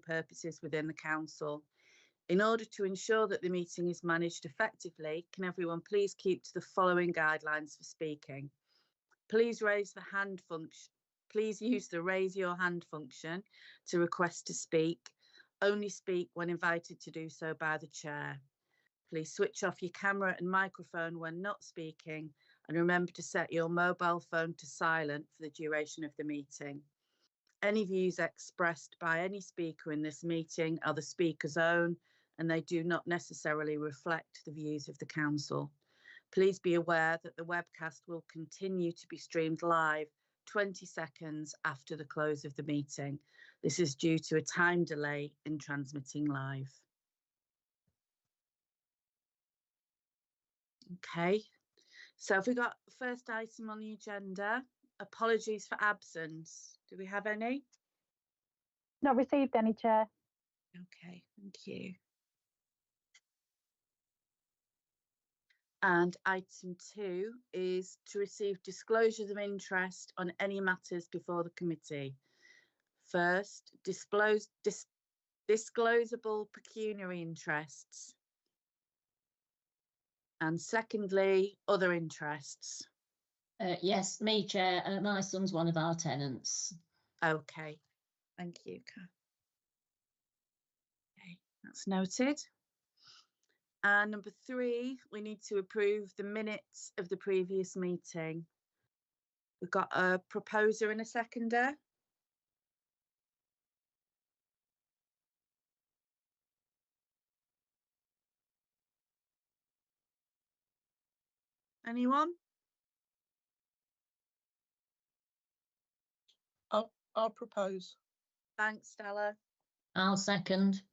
purposes within the council. In order to ensure that the meeting is managed effectively, can everyone please keep to the following guidelines for speaking? Please raise the hand function. Please use the raise your hand function to request to speak. Only speak when invited to do so by the chair. Please switch off your camera and microphone when not speaking, and remember to set your mobile phone to silent for the duration of the meeting. Any views expressed by any speaker in this meeting are the speaker's own, and they do not necessarily reflect the views of the council. Please be aware that the webcast will continue to be streamed live 20 seconds after the close of the meeting. This is due to a time delay in transmitting live. Okay, so have we got first item on the agenda? Apologies for absence. Do we have any? Not received any, Chair. Okay, thank you. And item 2 is to receive disclosures of interest on any matters before the committee. First, disclosable pecuniary interests. And secondly, other interests. Yes, me, Chair. My son's one of our tenants. Okay, thank you, Kath. Okay, that's noted. And number 3, we need to approve the minutes of the previous meeting. We've got a proposer and a seconder. Anyone? I'll propose. Thanks, Stella. I'll second.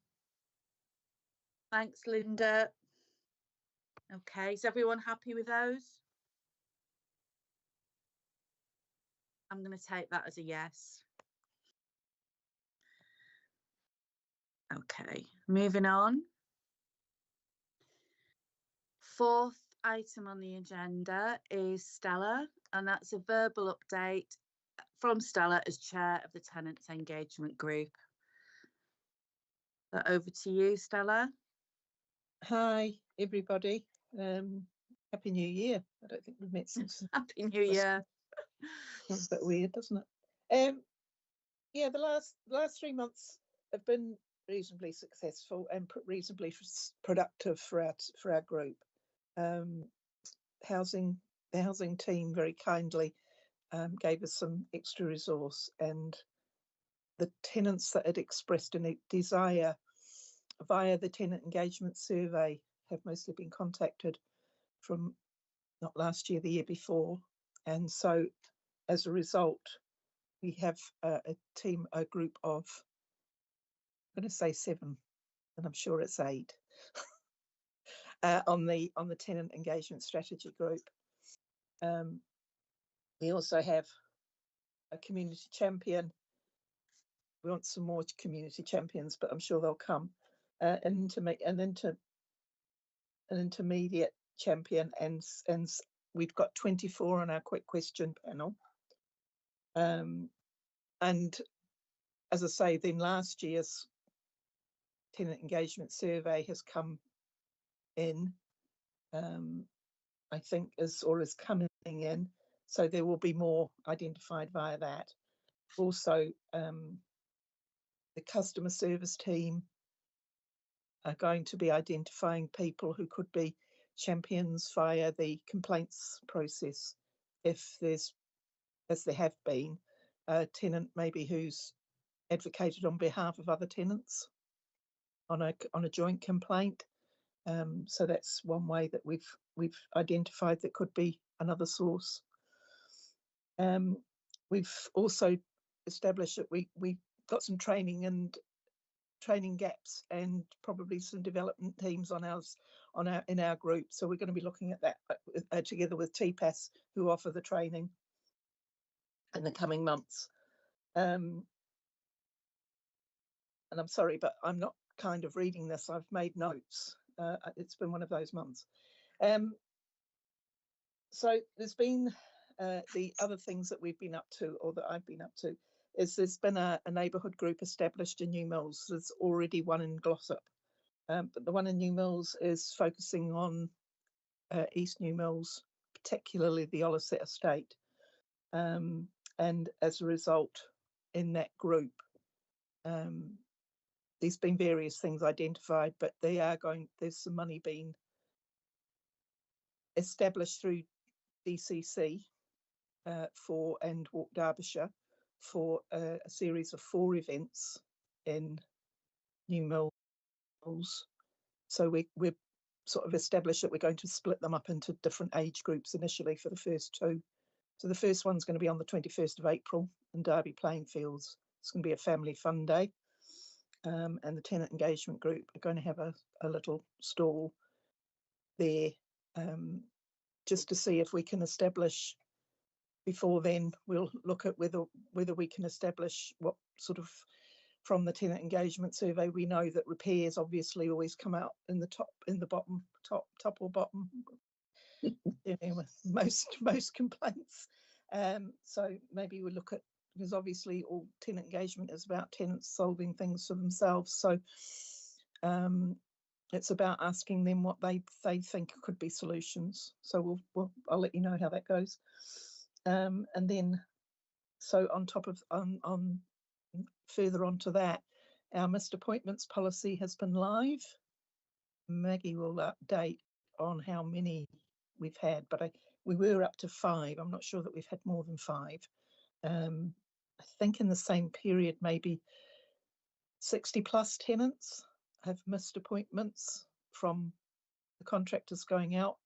Thanks, Linda. Okay, is everyone happy with those? I'm going to take that as a yes. Okay, moving on. 4th item on the agenda is Stella, and that's a verbal update from Stella as chair of the Tenants Engagement Group. So over to you, Stella. Hi, everybody. Happy New Year. I don't think we've met since. Happy New Year. It's a bit weird, doesn't it? Yeah, the last 3 months have been reasonably successful and reasonably productive for our group. The housing team very kindly gave us some extra resource, and the tenants that had expressed a desire via the tenant engagement survey have mostly been contacted from not last year, the year before. And so as a result, we have a group of, I'm going to say 7, and I'm sure it's 8 on the tenant engagement strategy group. We also have a community champion. We want some more community champions, but I'm sure they'll come. An intermediate champion, and we've got 24 on our quick question panel. And as I say, then last year's tenant engagement survey has come in, I think, is coming in. So there will be more identified via that. Also, the customer service team are going to be identifying people who could be champions via the complaints process. If there's, as there have been, a tenant maybe who's advocated on behalf of other tenants on a joint complaint. So that's one way that we've identified that could be another source. We've also established that we got some training gaps and probably some development teams in our group. So we're going to be looking at that together with TPAS, who offer the training in the coming months. And I'm sorry, but I'm not kind of reading this. I've made notes. It's been one of those months. So there's been the other things that we've been up to, or that I've been up to, is there's been a neighbourhood group established in New Mills. There's already one in Glossop, but the one in New Mills is focusing on East New Mills, particularly the Olisette estate. And as a result, in that group, there's been various things identified, but there's some money being established through DCC and Walk Derbyshire for a series of 4 events in New Mills. So we're sort of established that we're going to split them up into different age groups initially for the first 2. So the first one's going to be on the 21st of April in Derby Playing Fields. It's going to be a family fun day. And the tenant engagement group are going to have a little stall there just to see if we can establish. Before then, we'll look at whether we can establish what sort of, from the tenant engagement survey, we know that repairs obviously always come out in the top or bottom, with most complaints. So maybe we look at, because obviously all tenant engagement is about tenants solving things for themselves. So it's about asking them what they think could be solutions. So I'll let you know how that goes. And then, so on top of further on to that, our missed appointments policy has been live. Maggie will update on how many we've had, but we were up to 5. I'm not sure that we've had more than 5. I think in the same period, maybe 60 plus tenants have missed appointments from the contractors going out.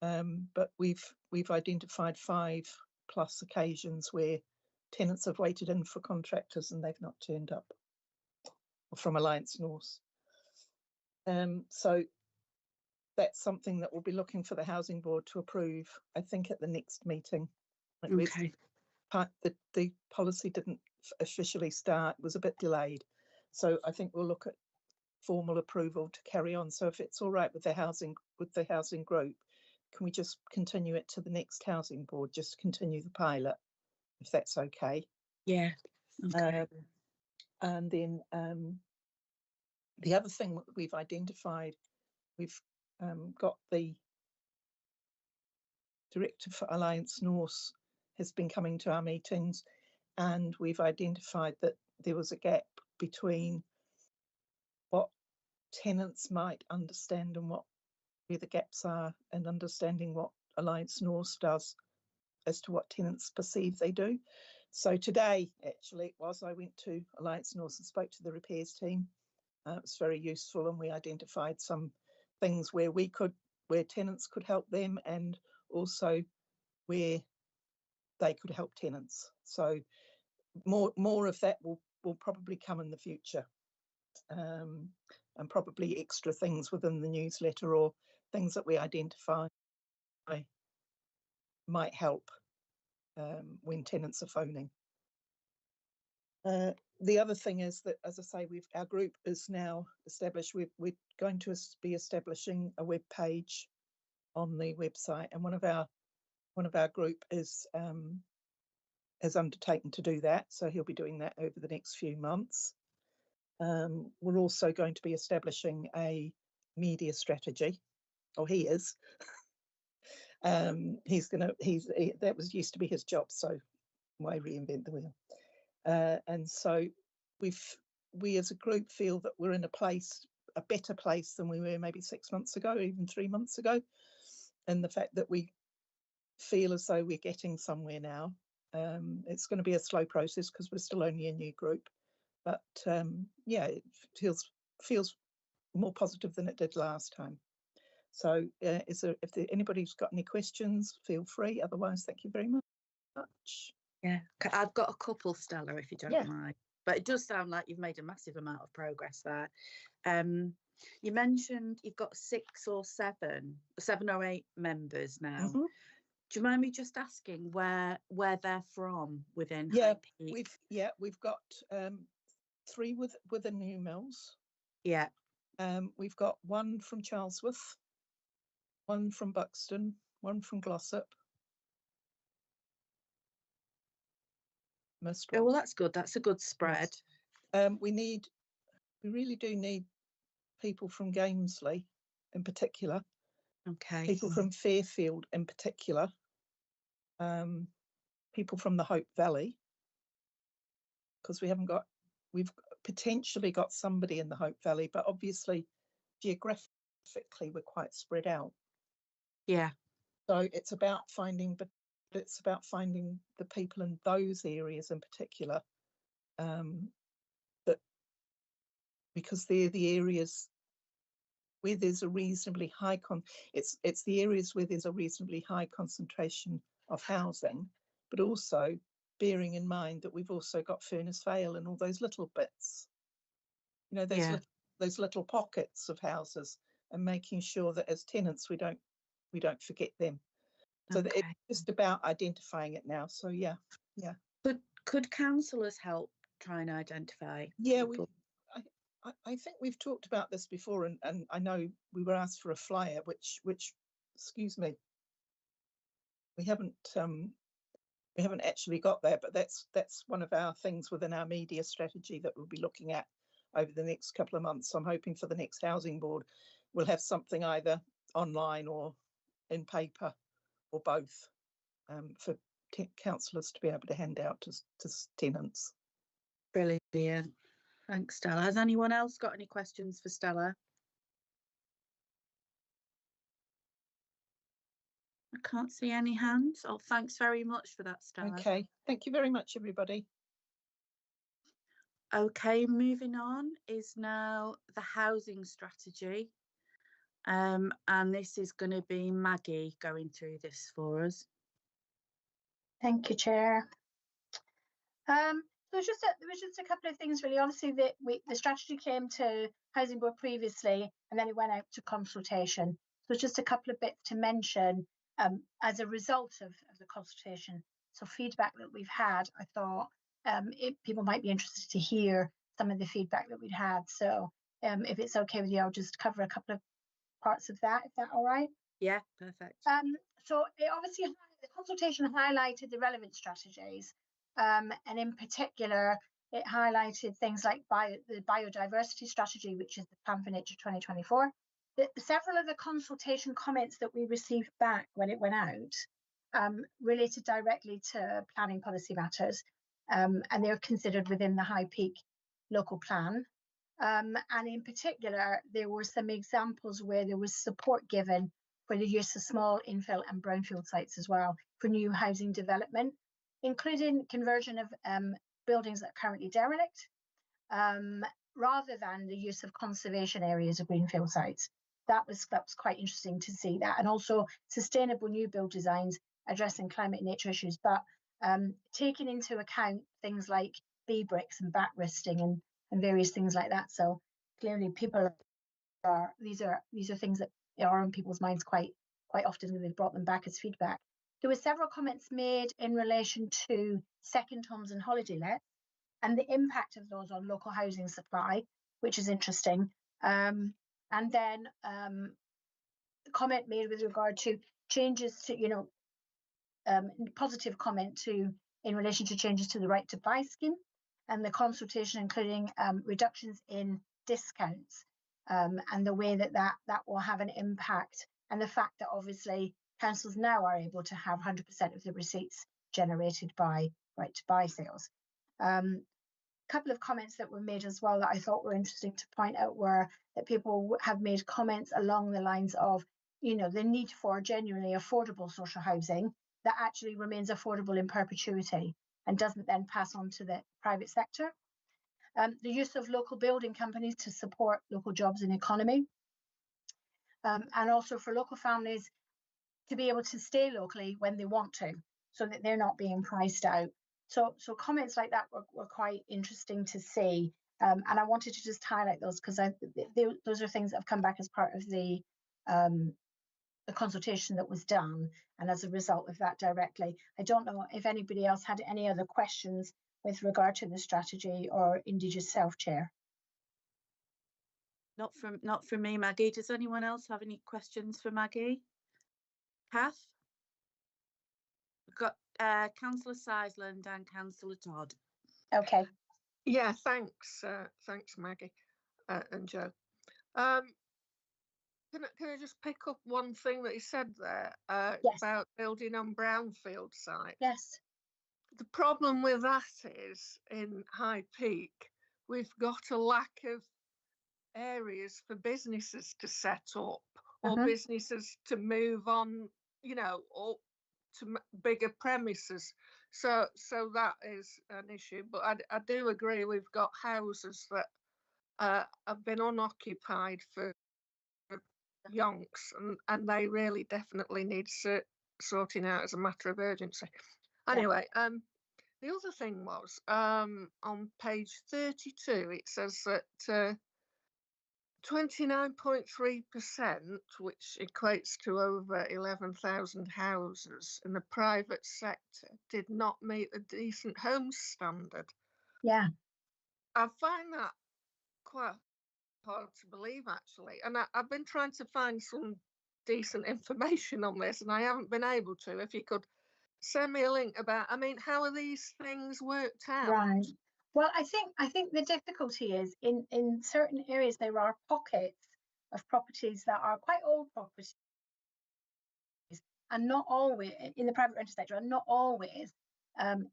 But we've identified 5 plus occasions where tenants have waited in for contractors and they've not turned up, from Alliance North. So that's something that we'll be looking for the Housing Board to approve, I think, at the next meeting. Okay. The policy didn't officially start, was a bit delayed. So I think we'll look at formal approval to carry on. So if it's all right with the housing group, can we just continue it to the next Housing Board, just continue the pilot, if that's okay? Yeah. Okay. And then the other thing that we've identified, we've got the Director for Alliance North has been coming to our meetings, and we've identified that there was a gap between what tenants might understand and where the gaps are, and understanding what Alliance North does as to what tenants perceive they do. So today, actually, I went to Alliance North and spoke to the repairs team. It was very useful, and we identified some things where tenants could help them, and also where they could help tenants. So more of that will probably come in the future, and probably extra things within the newsletter or things that we identify might help when tenants are phoning. The other thing is that, as I say, our group is now established. We're going to be establishing a web page on the website, and one of our group has undertaken to do that. So he'll be doing that over the next few months. We're also going to be establishing a media strategy, or he is. That was used to be his job, so why reinvent the wheel? And so we as a group feel that we're in a better place than we were maybe 6 months ago, even 3 months ago. And the fact that we feel as though we're getting somewhere now. It's going to be a slow process because we're still only a new group, but yeah, it feels more positive than it did last time. So if anybody's got any questions, feel free. Otherwise, thank you very much. Yeah, I've got a couple, Stella, if you don't Yeah. mind. But it does sound like you've made a massive amount of progress there. You mentioned you've got 6 or 7 or 8 members now. Mhm. Do you mind me just asking where they're from within Yeah, High Peak? we've got 3 within New Mills. Yeah. We've got 1 from Charlesworth, 1 from Buxton, 1 from Glossop, most Oh, ones. well, that's good. That's a good spread. We really do need people from Gamesley in particular, Okay. people from Fairfield in particular, people from the Hope Valley, because we've potentially got somebody in the Hope Valley, but obviously geographically we're quite spread out. Yeah. So it's about finding the people in those areas in particular, that because they're the areas where there's a reasonably high it's the areas where there's a reasonably high concentration of housing, but also bearing in mind that we've also got Furness Vale and all those little bits, you know, those little pockets of houses, and making sure that as tenants we don't forget them. So that it's just about identifying it now. So yeah. Could councillors help try and identify? Yeah, people? I think we've talked about this before, and I know we were asked for a flyer, which excuse me, we haven't actually got there, but that's one of our things within our media strategy that we'll be looking at over the next couple of months. I'm hoping for the next housing board we'll have something either online or in paper or both, for councillors to be able to hand out to tenants. Brilliant. Thanks, Stella. Has anyone else got any questions for Stella? I can't see any hands. Oh, thanks very much for that, Stella. Okay, thank you very much, everybody. Okay, moving on is now the housing strategy. And this is going to be Maggie going through this for us. Thank you, Chair. So there was just a couple of things really. Obviously, the strategy came to Housing Board previously, and then it went out to consultation. So just a couple of bits to mention as a result of the consultation. So feedback that we've had, I thought people might be interested to hear some of the feedback that we'd had. So if it's okay with you, I'll just cover a couple of parts of that, if that's all right. Yeah, perfect. So it obviously, the consultation highlighted the relevant strategies, and in particular, it highlighted things like the biodiversity strategy, which is the Plan for Nature 2024. Several of the consultation comments that we received back when it went out related directly to planning policy matters, and they're considered within the High Peak local plan. And in particular, there were some examples where there was support given for the use of small infill and brownfield sites as well for new housing development, including conversion of buildings that are currently derelict, rather than the use of conservation areas of greenfield sites. That was quite interesting to see that, and also sustainable new build designs addressing climate and nature issues, but taking into account things like B bricks and back resting and various things like that. So clearly, these are things that are on people's minds quite often, and they've brought them back as feedback. There were several comments made in relation to second homes and holiday let and the impact of those on local housing supply, which is interesting. And then comment made with regard to changes to, positive comment in relation to changes to the right to buy scheme and the consultation, including reductions in discounts, and the way that will have an impact, and the fact that obviously councils now are able to have 100% of the receipts generated by right to buy sales. A couple of comments that were made as well that I thought were interesting to point out were that people have made comments along the lines of, the need for genuinely affordable social housing that actually remains affordable in perpetuity and doesn't then pass on to the private sector. The use of local building companies to support local jobs and economy. And also for local families to be able to stay locally when they want to, so that they're not being priced out. So comments like that were quite interesting to see. And I wanted to just highlight those because those are things that have come back as part of the consultation that was done, and as a result of that directly. I don't know if anybody else had any other questions with regard to the strategy, or indeed yourself, Chair. Not from me, Maggie. Does anyone else have any questions for Maggie? Kath? Councillor Sizeland and Councillor Todd. Okay. Yeah, thanks, Maggie and Joe. Can I just pick up one thing that you said there Yes. about building on brownfield sites? Yes. The problem with that is in High Peak, we've got a lack of areas for businesses to set up or businesses to move on, you know, or to bigger premises. So that is an issue. But I do agree we've got houses that have been unoccupied for yonks, and they really definitely need sorting out as a matter of urgency. Anyway, the other thing was on page 32, it says that 29.3%, which equates to over 11,000 houses in the private sector, did not meet the Decent Homes standard. Yeah. I find that quite hard to believe, actually. And I've been trying to find some decent information on this, and I haven't been able to. If you could send me a link about, I mean, how are these things worked out? Right. Well, I think the difficulty is in certain areas there are pockets of properties that are quite old properties, and not always in the private rental sector, and not always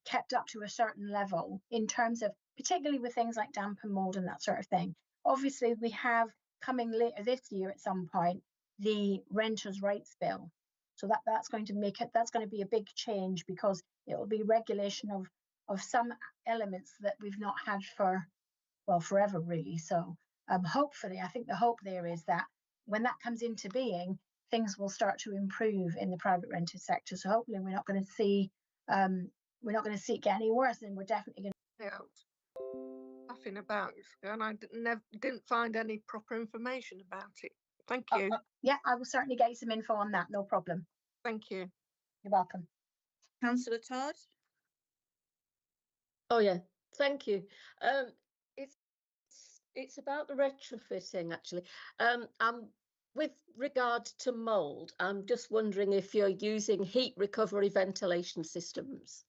kept up to a certain level in terms of, particularly with things like damp and mold and that sort of thing. Obviously, we have coming later this year at some point the renters' rights bill, so that's going to make it, that's going to be a big change, because it will be regulation of some elements that we've not had for, well, forever really. So hopefully, I think the hope there is that when that comes into being, things will start to improve in the private rented sector. So hopefully we're not going to see it get any worse, and we're definitely going to. Yeah, nothing about it, and I didn't find any proper information about it. Thank you. Yeah, I will certainly get you some info on that, no problem. Thank you. You're welcome. Councillor Todd. Oh yeah, thank you. It's about the retrofitting, actually. With regard to mould, I'm just wondering if you're using heat recovery ventilation systems.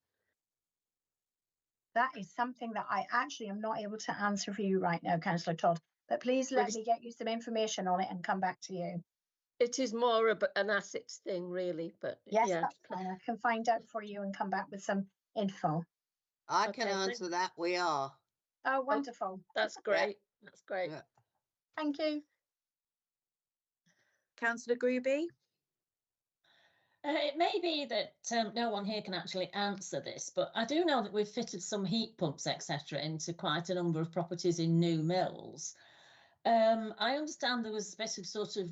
That is something that I actually am not able to answer for you right now, Councillor Todd, but please let me get you some information on it and come back to you. It is more of an assets thing, really, but yes, yeah. That's fine. I can find out for you and come back with some info. I can answer that. We are. Oh, wonderful. That's great. That's great. Yeah. Thank you. Councillor Gruby. It may be that no one here can actually answer this, but I do know that we've fitted some heat pumps, etc., into quite a number of properties in New Mills. I understand there was a bit of sort of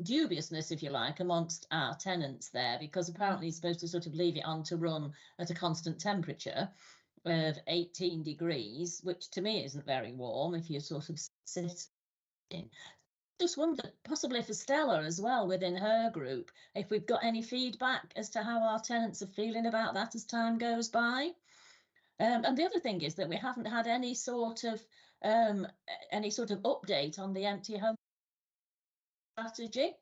dubiousness, if you like, amongst our tenants there, because apparently you're supposed to sort of leave it on to run at a constant temperature of 18 degrees, which to me isn't very warm if you sort of sit in. Just wondered, possibly for Stella as well, within her group, if we've got any feedback as to how our tenants are feeling about that as time goes by. And the other thing is that we haven't had any sort of update on the empty home strategy.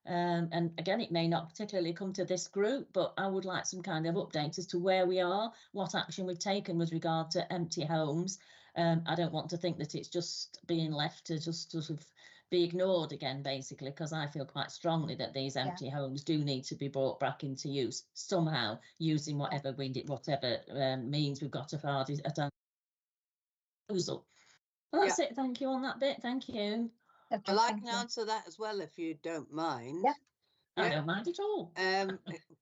And again, it may not particularly come to this group, but I would like some kind of update as to where we are, what action we've taken with regard to empty homes. I don't want to think that it's just being left to just sort of be ignored again, basically, because I feel quite strongly that these empty homes do need to be brought back into use somehow, using whatever means we've got at our disposal. Well, that's it. Thank you on that bit. Thank you. Okay, Well, I can answer that as well, if you don't mind. Yeah. I don't mind at all.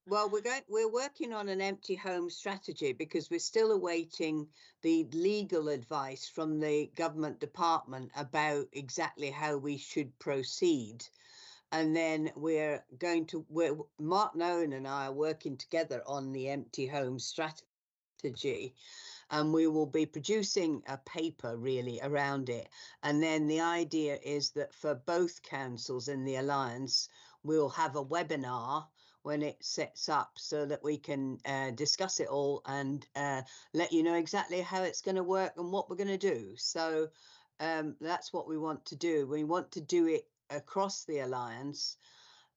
Well, we're working on an empty home strategy because we're still awaiting the legal advice from the government department about exactly how we should proceed. And then Mark Nolan and I are working together on the empty home strategy. And we will be producing a paper really around it. And then the idea is that for both councils in the Alliance, we'll have a webinar when it sets up so that we can discuss it all and let you know exactly how it's going to work and what we're going to do. So that's what we want to do. We want to do it across the Alliance.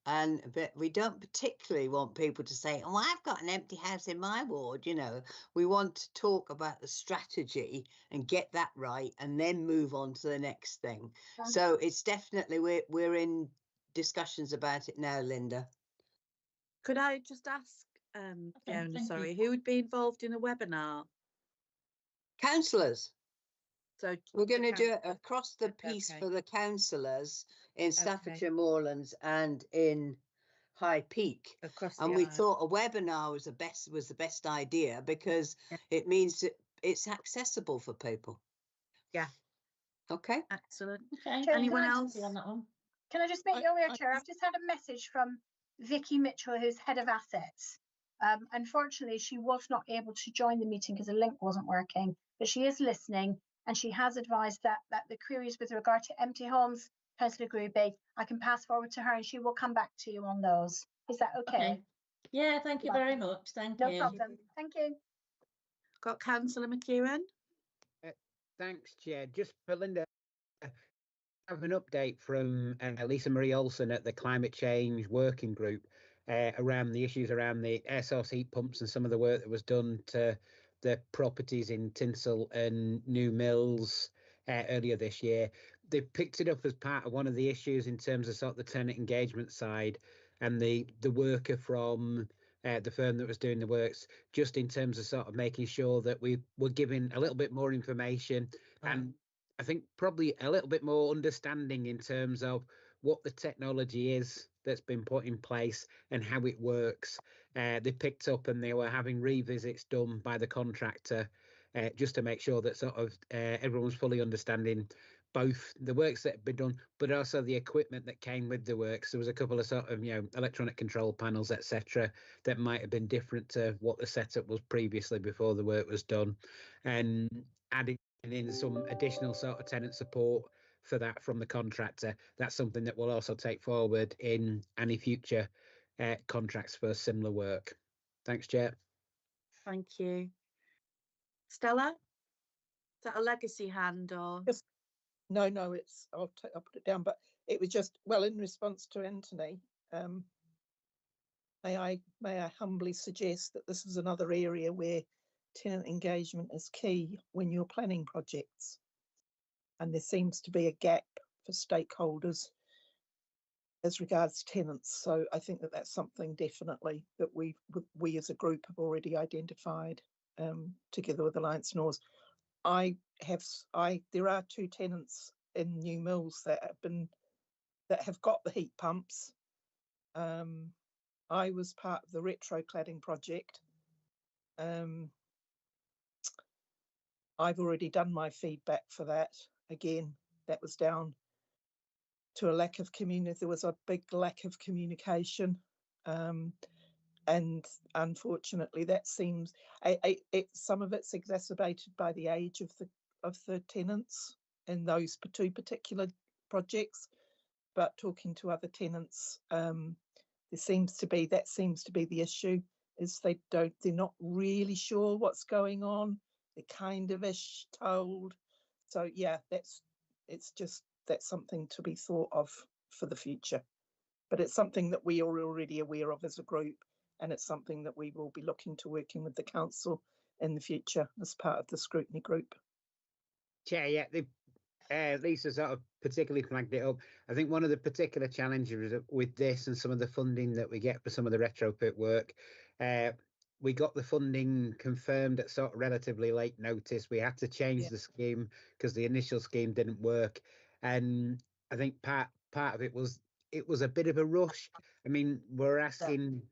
but we don't particularly want people to say, oh, I've got an empty house in my ward. You know, we want to talk about the strategy and get that right, and then move on to the next thing. So it's definitely, we're in discussions about it now, Linda. Could I just ask, Fiona, sorry, who would be involved in a webinar? Councillors. So we're going to do it across the piece for the councillors in Staffordshire Moorlands and in High Peak. And we thought a webinar was the best idea, because it means that it's accessible for people. Yeah. Okay. Excellent. Okay. Chair, Anyone else? On that one? Can I just make you aware, Chair? I've just had a message from Vicky Mitchell, who's head of assets. Unfortunately, she was not able to join the meeting because the link wasn't working, but she is listening, and she has advised that the queries with regard to empty homes, Councillor Gruby, I can pass forward to her and she will come back to you on those. Is that okay? Yeah, thank you very much. Thank you. No problem. Thank you. Got Councillor McEwen. Thanks, Chair. Just for Linda, I have an update from Lisa Marie Olsen at the Climate Change Working Group around the issues around the air source heat pumps and some of the work that was done to the properties in Tinsel and New Mills earlier this year. They picked it up as part of one of the issues in terms of sort of the tenant engagement side, and the worker from the firm that was doing the works, just in terms of sort of making sure that we were giving a little bit more information and I think probably a little bit more understanding in terms of what the technology is that's been put in place and how it works. They picked up and they were having revisits done by the contractor just to make sure that sort of everyone's fully understanding both the works that have been done, but also the equipment that came with the works. There was a couple of sort of, electronic control panels, etc., that might have been different to what the setup was previously before the work was done, and adding in some additional sort of tenant support for that from the contractor. That's something that we'll also take forward in any future contracts for similar work. Thanks, Chair. Thank you. Stella, is that a legacy hand or? Yes. No, it's I'll put it down, but it was just, well, in response to Anthony, may I humbly suggest that this is another area where tenant engagement is key when you're planning projects, and there seems to be a gap for stakeholders as regards tenants. So I think that that's something definitely that we as a group have already identified together with Alliance North. There are 2 tenants in New Mills that have got the heat pumps. I was part of the retro cladding project. I've already done my feedback for that. Again, that was down to a lack of community. There was a big lack of communication. And unfortunately, that seems some of it's exacerbated by the age of the tenants in those 2 particular projects. But talking to other tenants, that seems to be the issue, is they're not really sure what's going on. They're kind of ish told. So yeah, that's something to be thought of for the future. But it's something that we are already aware of as a group. And it's something that we will be looking to working with the council in the future as part of the scrutiny group. Chair, yeah, Lisa sort of particularly flagged it up. I think one of the particular challenges with this and some of the funding that we get for some of the retrofit work, we got the funding confirmed at sort of relatively late notice. We had to change the scheme because the initial scheme didn't work. And I think part of it was a bit of a rush. I mean, we're asking,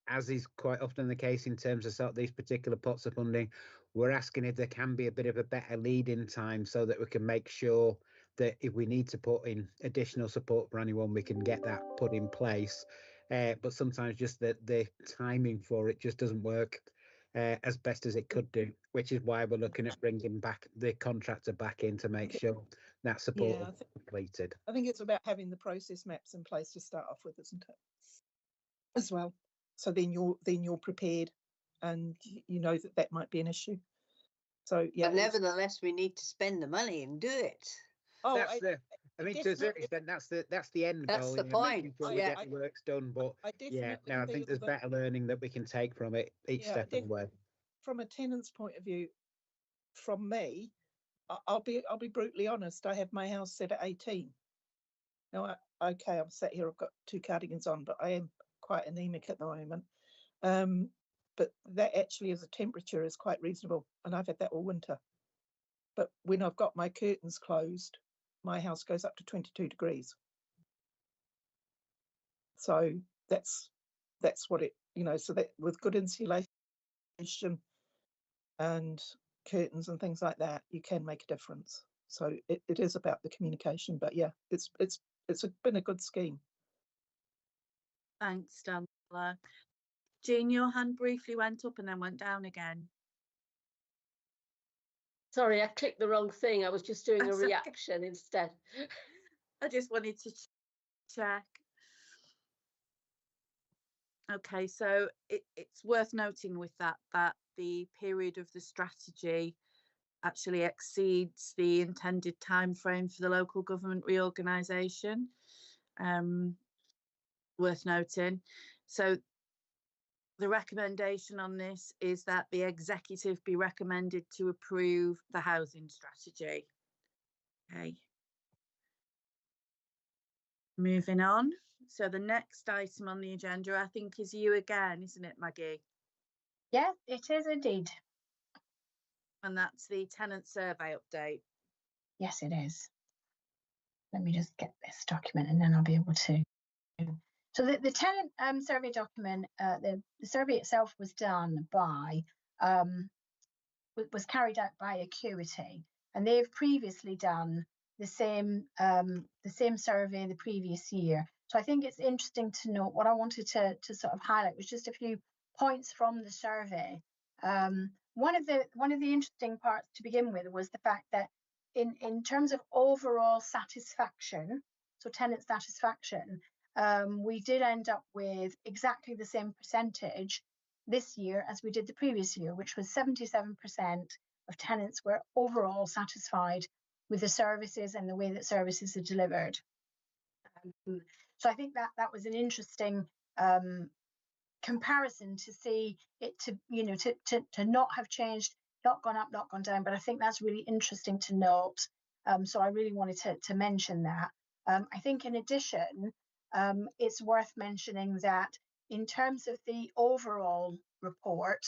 as is quite often the case in terms of sort of these particular pots of funding, we're asking if there can be a bit of a better lead-in time so that we can make sure that if we need to put in additional support for anyone, we can get that put in place. But sometimes just the timing for it just doesn't work as best as it could do, which is why we're looking at bringing back the contractor back in to make sure that support is completed. I think it's about having the process maps in place to start off with, isn't it? As well. So then you're prepared, and you know that might be an issue. So yeah. But nevertheless, we need to spend the money and do it. Oh, I mean, to a certain extent, that's the end That's goal. the you know, making point, sure we yeah. get the works done. But I yeah, definitely no, I feel think there's that better learning that we can take from it each Yeah, step of the way. from a tenant's point of view, from me, I'll be brutally honest. I have my house set at 18. Now, okay, I'm sat here. I've got 2 cardigans on, but I am quite anemic at the moment. But that actually, as a temperature, is quite reasonable, and I've had that all winter. But when I've got my curtains closed, my house goes up to 22 degrees. So that's what it, you know, so that with good insulation and curtains and things like that, you can make a difference. So it is about the communication. But yeah, it's been a good scheme. Thanks, Stella. Jean, your hand briefly went up and then went down again. Sorry, I clicked the wrong thing. I was just doing a That's okay. reaction instead. I just wanted to check. Okay, so it's worth noting with that the period of the strategy actually exceeds the intended time frame for the local government reorganisation. Worth noting. So the recommendation on this is that the executive be recommended to approve the housing strategy. Okay. Moving on. So the next item on the agenda, I think, is you again, isn't it, Maggie? Yeah, it is indeed. And that's the tenant survey update. Yes, it is. Let me just get this document and then I'll be able to. So the tenant survey document, the survey itself was done by, was carried out by Acuity, and they've previously done the same survey the previous year. So I think it's interesting to note. What I wanted to sort of highlight was just a few points from the survey. One of the interesting parts to begin with was the fact that in terms of overall satisfaction, so tenant satisfaction, we did end up with exactly the same percentage this year as we did the previous year, which was 77% of tenants were overall satisfied with the services and the way that services are delivered. So I think that was an interesting comparison to see it to not have changed, not gone up, not gone down. But I think that's really interesting to note. So I really wanted to mention that. I think in addition, it's worth mentioning that in terms of the overall report,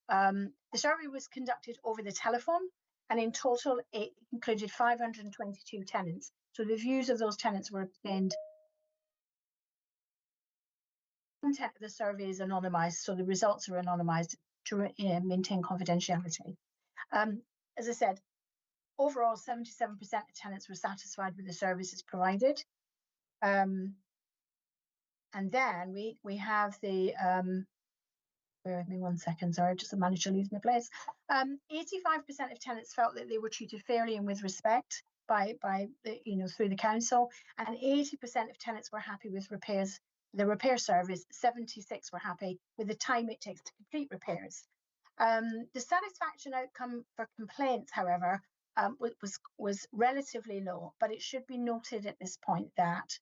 the survey was conducted over the telephone, and in total it included 522 tenants. So the views of those tenants were obtained. Content of the survey is anonymised, so the results are anonymised to maintain confidentiality. As I said, overall 77% of tenants were satisfied with the services provided. And then we have the, bear with me 1 second, sorry, just managed to lose my place. 85% of tenants felt that they were treated fairly and with respect by the, through the council, and 80% of tenants were happy with repairs, the repair service. 76 were happy with the time it takes to complete repairs. The satisfaction outcome for complaints, however, was relatively low, but it should be noted at this point that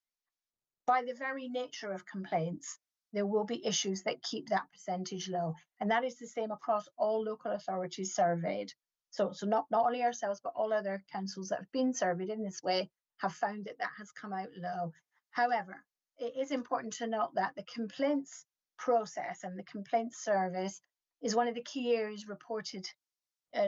by the very nature of complaints, there will be issues that keep that percentage low. And that is the same across all local authorities surveyed. So not only ourselves, but all other councils that have been surveyed in this way have found that has come out low. However, it is important to note that the complaints process and the complaints service is one of the key areas reported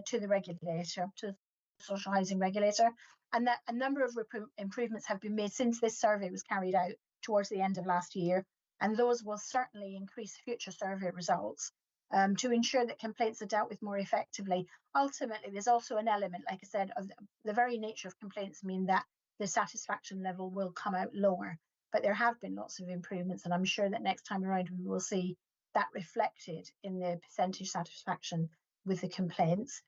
to the regulator, to the social housing regulator, and that a number of improvements have been made since this survey was carried out towards the end of last year, and those will certainly increase future survey results to ensure that complaints are dealt with more effectively. Ultimately, there's also an element, like I said, of the very nature of complaints mean that the satisfaction level will come out lower, but there have been lots of improvements, and I'm sure that next time around we will see that reflected in the percentage satisfaction with the complaints.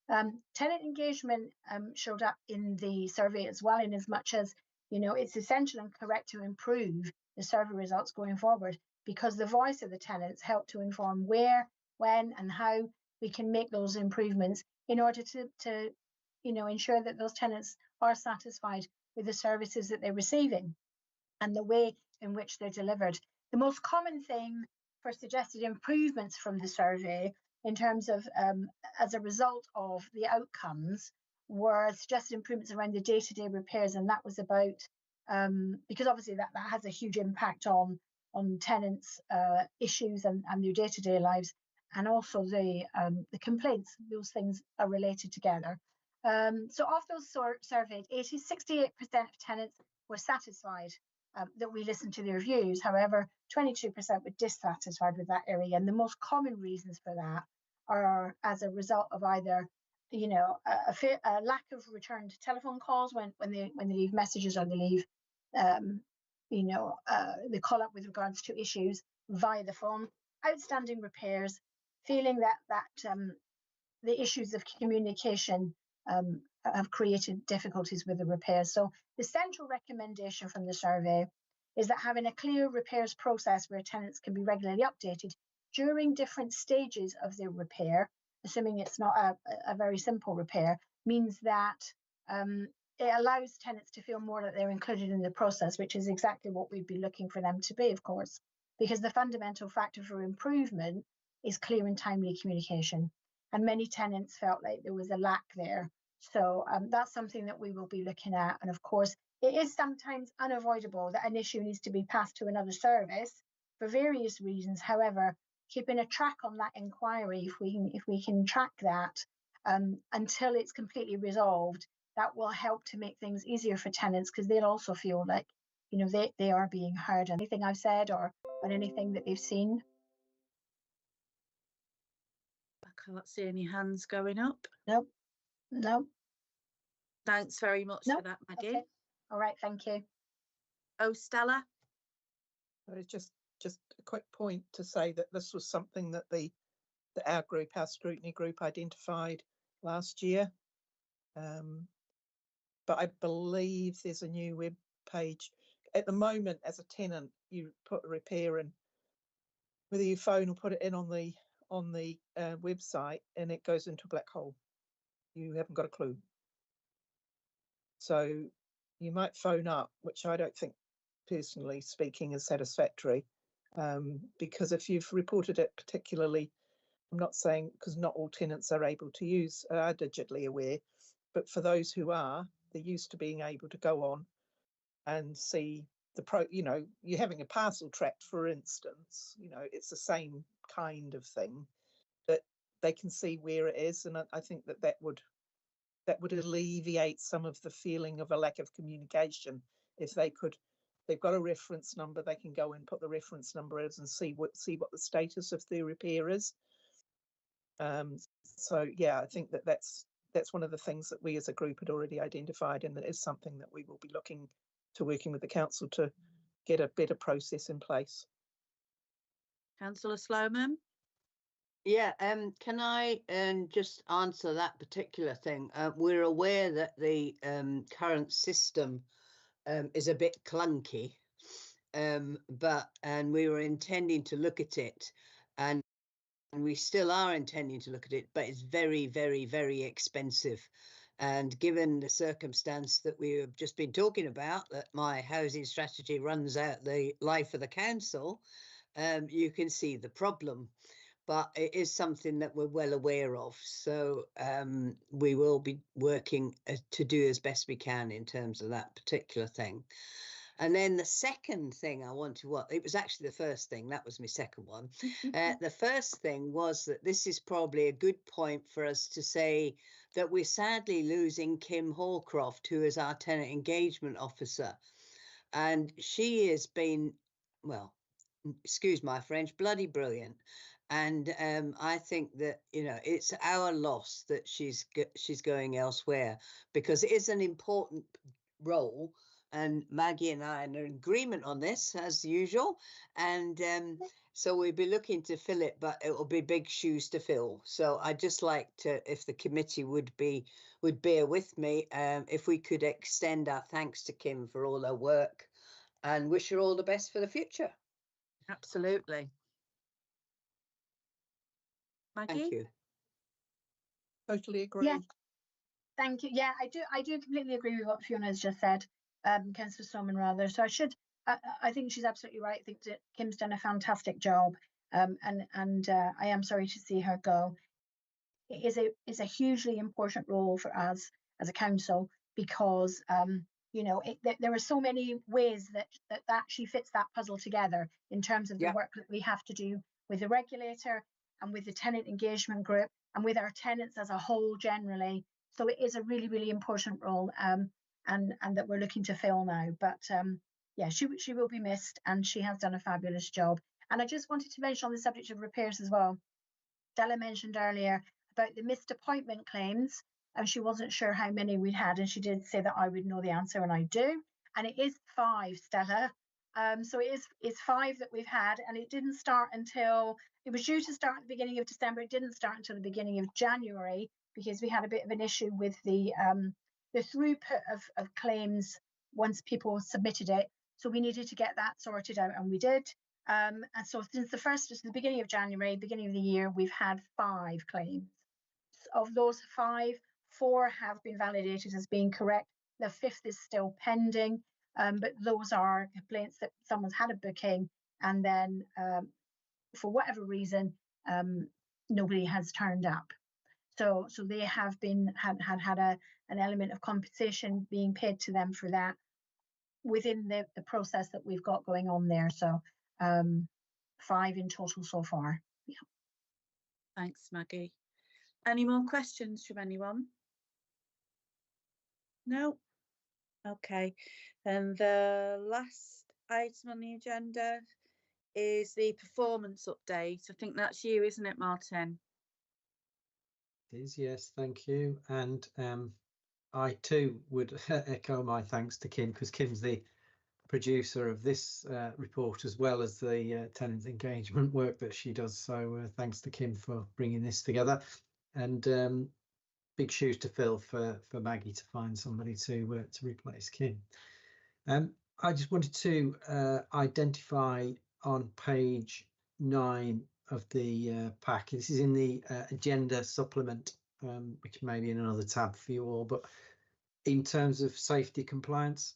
Tenant engagement showed up in the survey as well, in as much as, it's essential and correct to improve the survey results going forward, because the voice of the tenants help to inform where, when and how we can make those improvements in order to ensure that those tenants are satisfied with the services that they're receiving and the way in which they're delivered. The most common thing for suggested improvements from the survey in terms of as a result of the outcomes were suggested improvements around the day-to-day repairs, and that was about because obviously that has a huge impact on tenants' issues and their day-to-day lives, and also the complaints. Those things are related together. So of those surveyed, 68% of tenants were satisfied that we listened to their views. However, 22% were dissatisfied with that area, and the most common reasons for that are as a result of either, you know, a lack of returned telephone calls when they leave messages, or they leave, you know, they call up with regards to issues via the phone, outstanding repairs, feeling that the issues of communication have created difficulties with the repairs. So the central recommendation from the survey is that having a clear repairs process where tenants can be regularly updated during different stages of their repair, assuming it's not a very simple repair, means that it allows tenants to feel more that they're included in the process, which is exactly what we'd be looking for them to be, of course, because the fundamental factor for improvement is clear and timely communication. And many tenants felt like there was a lack there. So that's something that we will be looking at. And of course, it is sometimes unavoidable that an issue needs to be passed to another service for various reasons. However, keeping a track on that inquiry, if we can track that until it's completely resolved, that will help to make things easier for tenants, because they'll also feel like, you know, they are being heard. Anything I've said or anything that they've seen? I can't see any hands going up. Nope. No. Thanks very much for that, Maggie. Okay. All right, thank you. Oh, Stella? Just a quick point to say that this was something that our group, our scrutiny group, identified last year. But I believe there's a new web page. At the moment, as a tenant, you put a repair in, whether you phone or put it in on the website, and it goes into a black hole. You haven't got a clue. So you might phone up, which I don't think, personally speaking, is satisfactory, because if you've reported it particularly, I'm not saying, because not all tenants are able to are digitally aware, but for those who are, they're used to being able to go on and see you know, you're having a parcel tracked, for instance, you know, it's the same kind of thing, that they can see where it is. And I think that would alleviate some of the feeling of a lack of communication. If they've got a reference number, they can go and put the reference number in and see what the status of their repair is. So yeah, I think that's one of the things that we as a group had already identified, and it is something that we will be looking to working with the council to get a better process in place. Councillor Sloman? Yeah, can I just answer that particular thing? We're aware that the current system is a bit clunky, and we were intending to look at it, and we still are intending to look at it, but it's very, very, very expensive. And given the circumstance that we have just been talking about, that my housing strategy runs out the life of the council, you can see the problem. But it is something that we're well aware of. So we will be working to do as best we can in terms of that particular thing. And then the second thing it was actually the first thing, that was my second one. The first thing was that this is probably a good point for us to say that we're sadly losing Kim Hallcroft, who is our tenant engagement officer. And she has been, well, excuse my French, bloody brilliant. And I think that, you know, it's our loss that she's going elsewhere, because it is an important role. And Maggie and I are in agreement on this, as usual. And so we'll be looking to fill it, but it will be big shoes to fill. So I'd just like to, if the committee would bear with me, if we could extend our thanks to Kim for all her work and wish her all the best for the future. Absolutely. Maggie? Thank you. Totally agree. Yeah. Thank you. Yeah, I do completely agree with what Fiona has just said. Councillor Stormont rather. So I think she's absolutely right. I think that Kim's done a fantastic job, and I am sorry to see her go. It is a hugely important role for us as a council, because you know, there are so many ways that actually fits that puzzle together in terms of the work that we have to do with the regulator and with the tenant engagement group and with our tenants as a whole generally. So it is a really, really important role, and that we're looking to fill now. But yeah, she will be missed, and she has done a fabulous job. And I just wanted to mention on the subject of repairs as well. Stella mentioned earlier about the missed appointment claims, and she wasn't sure how many we'd had, and she did say that I would know the answer, and I do. And it is 5, Stella. So it's 5 that we've had, and it didn't start until, it was due to start at the beginning of December. It didn't start until the beginning of January, because we had a bit of an issue with the throughput of claims once people submitted it. So we needed to get that sorted out, and we did. And so since the beginning of January, beginning of the year, we've had 5 claims. Of those 5, 4 have been validated as being correct. The 5th is still pending, but those are complaints that someone's had a booking, and then for whatever reason, nobody has turned up. So they have had an element of compensation being paid to them for that within the process that we've got going on there. So 5 in total so far. Yeah. Thanks, Maggie. Any more questions from anyone? No? Okay. And the last item on the agenda is the performance update. I think that's you, isn't it, Martin? It is, yes, thank you. And I too would echo my thanks to Kim, because Kim's the producer of this report, as well as the tenant engagement work that she does. So thanks to Kim for bringing this together, and big shoes to fill for Maggie to find somebody to replace Kim. I just wanted to identify on page 9 of the pack. This is in the agenda supplement, which may be in another tab for you all, but in terms of safety compliance,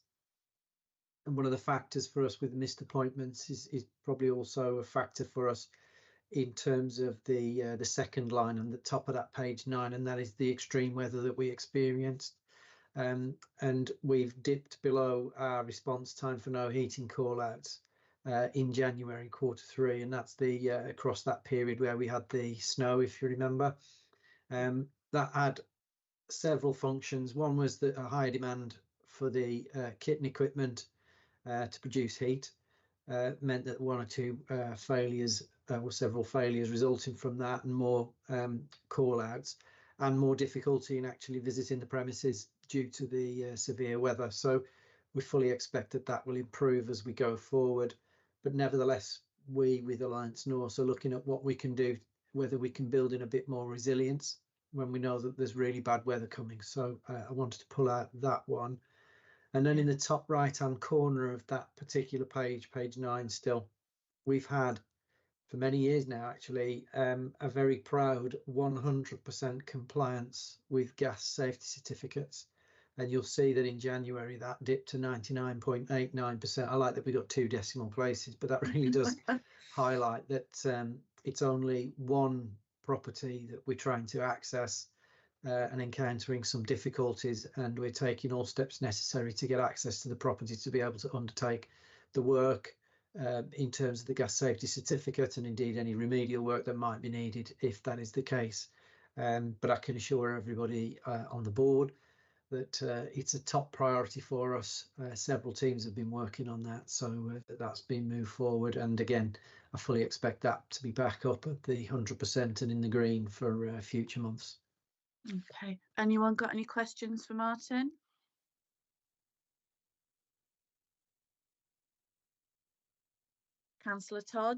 and one of the factors for us with missed appointments is probably also a factor for us in terms of the second line on the top of that page 9, and that is the extreme weather that we experienced. And we've dipped below our response time for no heating call-outs in January Q3, and that's the across that period where we had the snow, if you remember. That had several functions. One was a high demand for the kit and equipment to produce heat, meant that 1 or 2 failures or several failures resulting from that, and more call-outs, and more difficulty in actually visiting the premises due to the severe weather. So we fully expect that will improve as we go forward. But nevertheless, we with Alliance North are looking at what we can do, whether we can build in a bit more resilience when we know that there's really bad weather coming. So I wanted to pull out that one. And then in the top right hand corner of that particular page, page 9 still, we've had for many years now actually a very proud 100% compliance with gas safety certificates. And you'll see that in January that dipped to 99.89%. I like that we got 2 decimal places, but that really does highlight that it's only one property that we're trying to access and encountering some difficulties, and we're taking all steps necessary to get access to the property to be able to undertake the work in terms of the gas safety certificate, and indeed any remedial work that might be needed if that is the case. But I can assure everybody on the board that it's a top priority for us. Several teams have been working on that, so that's been moved forward. And again, I fully expect that to be back up at the 100% and in the green for future months. Okay. Anyone got any questions for Martin? Councillor Todd?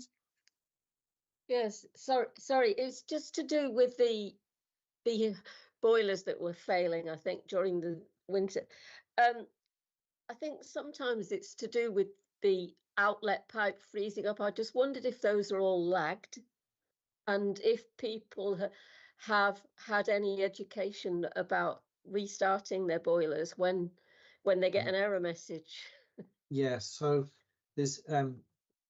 Yes, sorry, it's just to do with the boilers that were failing, I think, during the winter. I think sometimes it's to do with the outlet pipe freezing up. I just wondered if those are all lagged, and if people have had any education about restarting their boilers when when they get an error message. Yeah, so there's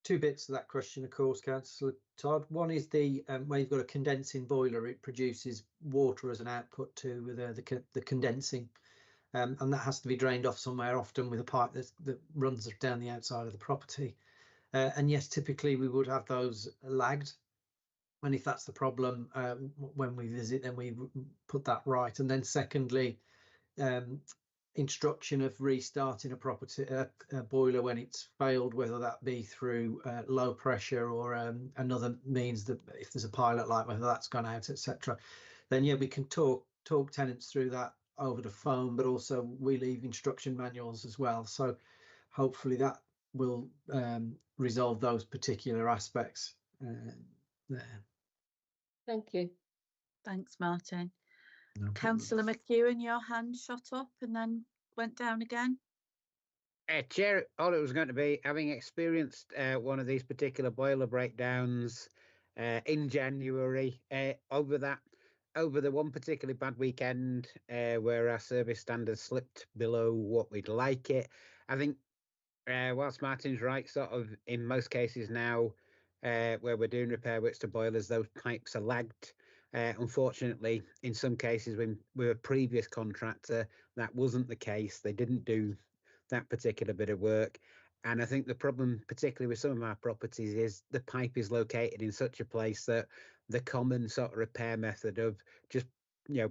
two bits of that question, of course, Councillor Todd. One is the where you've got a condensing boiler, it produces water as an output to the condensing, and that has to be drained off somewhere, often with a pipe that runs down the outside of the property. And yes, typically we would have those lagged. And if that's the problem, when we visit, then we put that right. And then secondly, instruction of restarting a property a boiler when it's failed, whether that be through low pressure or another means, that if there's a pilot light, whether that's gone out, etc. Then yeah, we can talk tenants through that over the phone, but also we leave instruction manuals as well. So hopefully that will resolve those particular aspects there. Thank you. Thanks, Martin. No problem. Councillor McEwen, your hand shot up and then went down again. Chair, all it was going to be, having experienced one of these particular boiler breakdowns in January, over the one particularly bad weekend where our service standards slipped below what we'd like it. I think whilst Martin's right, sort of in most cases now where we're doing repair works to boilers, those pipes are lagged. Unfortunately, in some cases with a previous contractor, that wasn't the case. They didn't do that particular bit of work. And I think the problem, particularly with some of our properties, is the pipe is located in such a place that the common sort of repair method of just,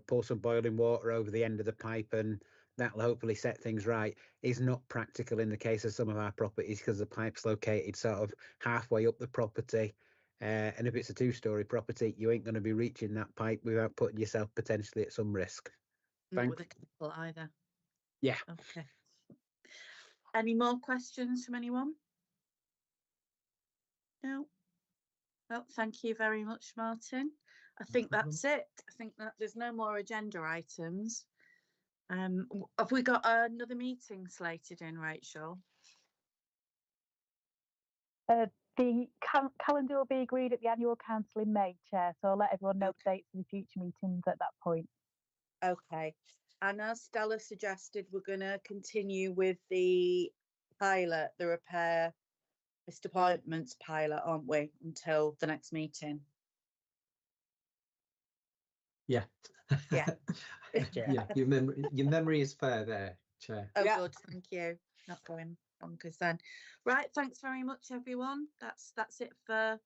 pour some boiling water over the end of the pipe and that'll hopefully set things right is not practical in the case of some of our properties, because the pipe's located sort of halfway up the property. And if it's a 2-story property, you ain't going to be reaching that pipe without putting yourself potentially at some risk. Not with a couple either. Yeah. Okay. Any more questions from anyone? No. Well, thank you very much, Martin. I think that's it. I think that there's no more agenda items. Have we got another meeting slated in, Rachel? The calendar will be agreed at the annual council in May, Chair, so I'll let everyone know the dates for the future meetings at that point. Okay. And as Stella suggested, we're going to continue with the pilot, the repair missed appointments pilot, aren't we, until the next meeting? Yeah. Yeah. Yeah, your memory is fair there, Chair. Oh, good, thank you. Not going bonkers then. Right, thanks very much, everyone. That's it for